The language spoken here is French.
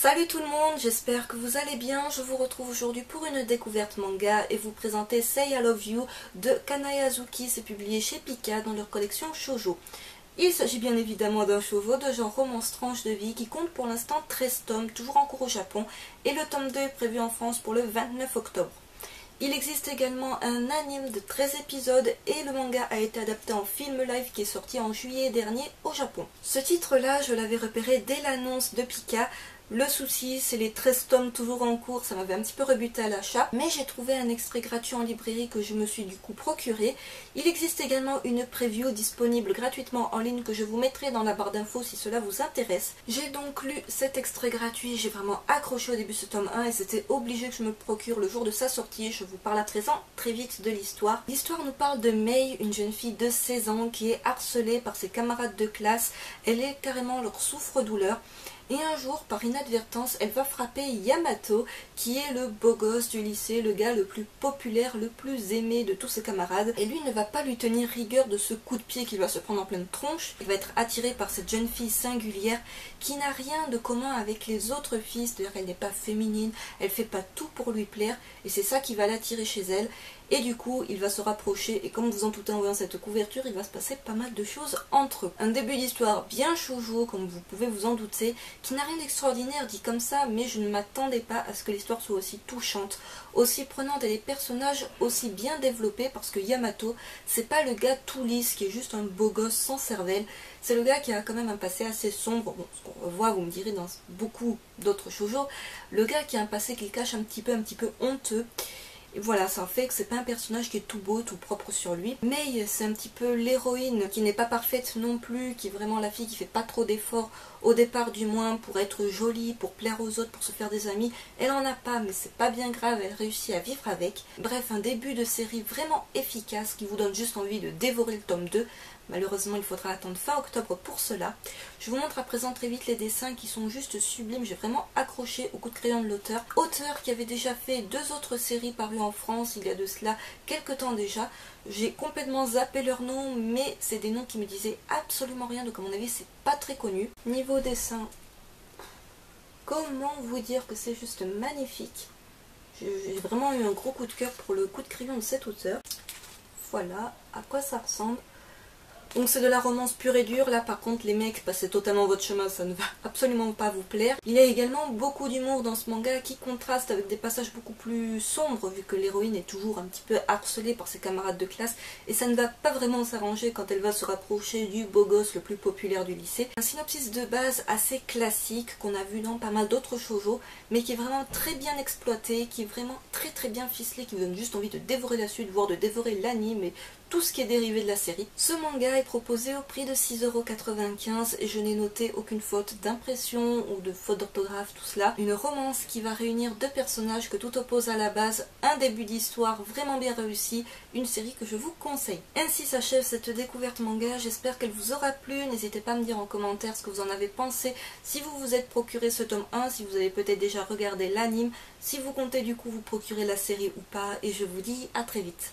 Salut tout le monde, j'espère que vous allez bien. Je vous retrouve aujourd'hui pour une découverte manga et vous présenter Say I Love You de Kanae Azuki. C'est publié chez Pika dans leur collection Shoujo. Il s'agit bien évidemment d'un shoujo de genre romance tranche de vie qui compte pour l'instant 13 tomes, toujours en cours au Japon, et le tome 2 est prévu en France pour le 29 octobre. Il existe également un anime de 13 épisodes et le manga a été adapté en film live qui est sorti en juillet dernier au Japon. Ce titre-là, je l'avais repéré dès l'annonce de Pika. Le souci, c'est les 13 tomes toujours en cours, ça m'avait un petit peu rebuté à l'achat, mais j'ai trouvé un extrait gratuit en librairie que je me suis du coup procuré. Il existe également une preview disponible gratuitement en ligne que je vous mettrai dans la barre d'infos si cela vous intéresse. J'ai donc lu cet extrait gratuit, j'ai vraiment accroché au début ce tome 1 et c'était obligé que je me le procure le jour de sa sortie. Je vous parle à présent très vite de l'histoire. L'histoire nous parle de Mei, une jeune fille de 16 ans qui est harcelée par ses camarades de classe. Elle est carrément leur souffre-douleur. Et un jour, par inadvertance, elle va frapper Yamato, qui est le beau gosse du lycée, le gars le plus populaire, le plus aimé de tous ses camarades. Et lui ne va pas lui tenir rigueur de ce coup de pied qu'il va se prendre en pleine tronche. Il va être attiré par cette jeune fille singulière qui n'a rien de commun avec les autres filles. C'est-à-dire qu'elle n'est pas féminine, elle fait pas tout pour lui plaire. Et c'est ça qui va l'attirer chez elle. Et du coup, il va se rapprocher et comme vous en doutez en voyant cette couverture, il va se passer pas mal de choses entre eux. Un début d'histoire bien shoujo, comme vous pouvez vous en douter, qui n'a rien d'extraordinaire dit comme ça, mais je ne m'attendais pas à ce que l'histoire soit aussi touchante, aussi prenante et les personnages aussi bien développés, parce que Yamato, c'est pas le gars tout lisse qui est juste un beau gosse sans cervelle, c'est le gars qui a quand même un passé assez sombre, bon, ce qu'on revoit, vous me direz, dans beaucoup d'autres shoujo, le gars qui a un passé qu'il cache un petit peu honteux. Et voilà, ça fait que c'est pas un personnage qui est tout beau, tout propre sur lui. Mais c'est un petit peu l'héroïne qui n'est pas parfaite non plus, qui est vraiment la fille qui fait pas trop d'efforts, au départ du moins, pour être jolie, pour plaire aux autres, pour se faire des amis. Elle en a pas, mais c'est pas bien grave, elle réussit à vivre avec. Bref, un début de série vraiment efficace qui vous donne juste envie de dévorer le tome 2. Malheureusement, il faudra attendre fin octobre pour cela. Je vous montre à présent très vite les dessins qui sont juste sublimes. J'ai vraiment accroché au coup de crayon de l'auteur. Auteur qui avait déjà fait 2 autres séries parues en France il y a de cela quelques temps déjà. J'ai complètement zappé leurs noms, mais c'est des noms qui me disaient absolument rien. Donc à mon avis, c'est pas très connu. Niveau dessin, comment vous dire que c'est juste magnifique. J'ai vraiment eu un gros coup de cœur pour le coup de crayon de cet auteur. Voilà à quoi ça ressemble. Donc c'est de la romance pure et dure, là par contre les mecs, passez totalement votre chemin, ça ne va absolument pas vous plaire. Il y a également beaucoup d'humour dans ce manga qui contraste avec des passages beaucoup plus sombres vu que l'héroïne est toujours un petit peu harcelée par ses camarades de classe et ça ne va pas vraiment s'arranger quand elle va se rapprocher du beau gosse le plus populaire du lycée. Un synopsis de base assez classique qu'on a vu dans pas mal d'autres shoujo mais qui est vraiment très bien exploité, qui est vraiment très bien ficelé, qui vous donne juste envie de dévorer la suite, voire de dévorer l'anime et tout ce qui est dérivé de la série. Ce manga est proposé au prix de 6,95 € et je n'ai noté aucune faute d'impression ou de faute d'orthographe, tout cela. Une romance qui va réunir 2 personnages que tout oppose à la base, un début d'histoire vraiment bien réussi, une série que je vous conseille. Ainsi s'achève cette découverte manga, j'espère qu'elle vous aura plu, n'hésitez pas à me dire en commentaire ce que vous en avez pensé, si vous vous êtes procuré ce tome 1, si vous avez peut-être déjà regardé l'anime, si vous comptez du coup vous procurer la série ou pas, et je vous dis à très vite.